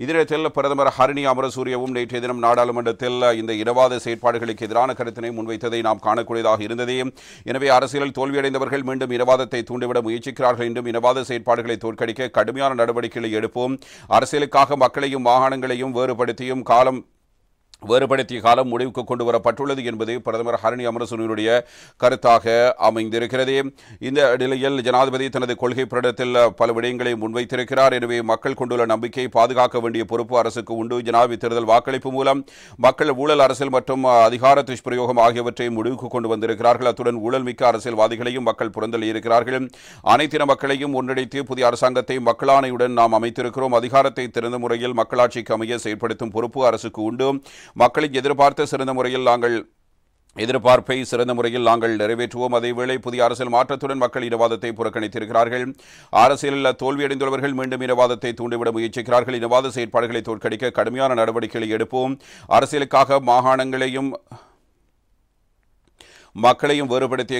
இதனிடத்தில் பிரதமர் ஹரிணி அமரசூரியவும் நேற்றைய தினம் நாடாளுமன்றத்தில் இந்த இனவாத செயற்பாடுகளுக்கு எதிரான கருத்தினை முன்வைத்ததை நாம் காணக்கூடியதாக இருந்தது. எனவே அரசியலில் தோல்வியடைந்தவர்கள் மீண்டும் இனவாதத்தை தூண்டிவிட முயற்சிக்கிறார்கள் என்றும் இனவாத செயற்பாடுகளை தோற்கடிக்க கடுமையான நடவடிக்கைகளை எடுப்போம், அரசியலுக்காக மக்களையும் மாகாணங்களையும் வேறுபடுத்திய காலம் முடிவுக்கு கொண்டு வரப்பட்டுள்ளது என்பது பிரதமர் ஹரிணி அமரசூரியனுடைய கருத்தாக அமைந்திருக்கிறது. இந்த நிலையில் ஜனாதிபதி தனது கொள்கை பிரகடனத்தில் பல விடயங்களை முன்வைத்திருக்கிறார். எனவே மக்கள் கொண்டுள்ள நம்பிக்கையை பாதுகாக்க வேண்டிய பொறுப்பு அரசுக்கு உண்டு. ஜனாதிபதி தேர்தல் வாக்களிப்பு மூலம் மக்கள் ஊழல் அரசியல் மற்றும் அதிகார துஷ்பிரயோகம் ஆகியவற்றை முடிவுக்கு கொண்டு வந்திருக்கிறார்கள். அத்துடன் ஊழல் மிக்க அரசியல்வாதிகளையும் மக்கள் புறந்தள்ளியிருக்கிறார்கள். அனைத்தின மக்களையும் ஒன்றிணைத்து புதிய அரசாங்கத்தை மக்களாணையுடன் நாம் அமைத்திருக்கிறோம். அதிகாரத்தை திறந்த முறையில் மக்களாட்சிக்கு அமைய செயல்படுத்தும் பொறுப்பு அரசுக்கு உண்டு. மக்களின் எதிர்பார்ப்பை சிறந்த முறையில் நாங்கள் நிறைவேற்றுவோம். அதேவேளை புதிய அரசியல் மாற்றத்துடன் மக்கள் இனவாதத்தை புறக்கணித்திருக்கிறார்கள். அரசியலில் தோல்வியடைந்துள்ளவர்கள் மீண்டும் இனவாதத்தை தூண்டிவிட முயற்சிக்கிறார்கள். இனவாத செயற்பாடுகளை தோற்கடிக்க கடுமையான நடவடிக்கைகளை எடுப்போம். அரசியலுக்காக மாகாணங்களையும் மக்களையும் வேறுபடுத்திய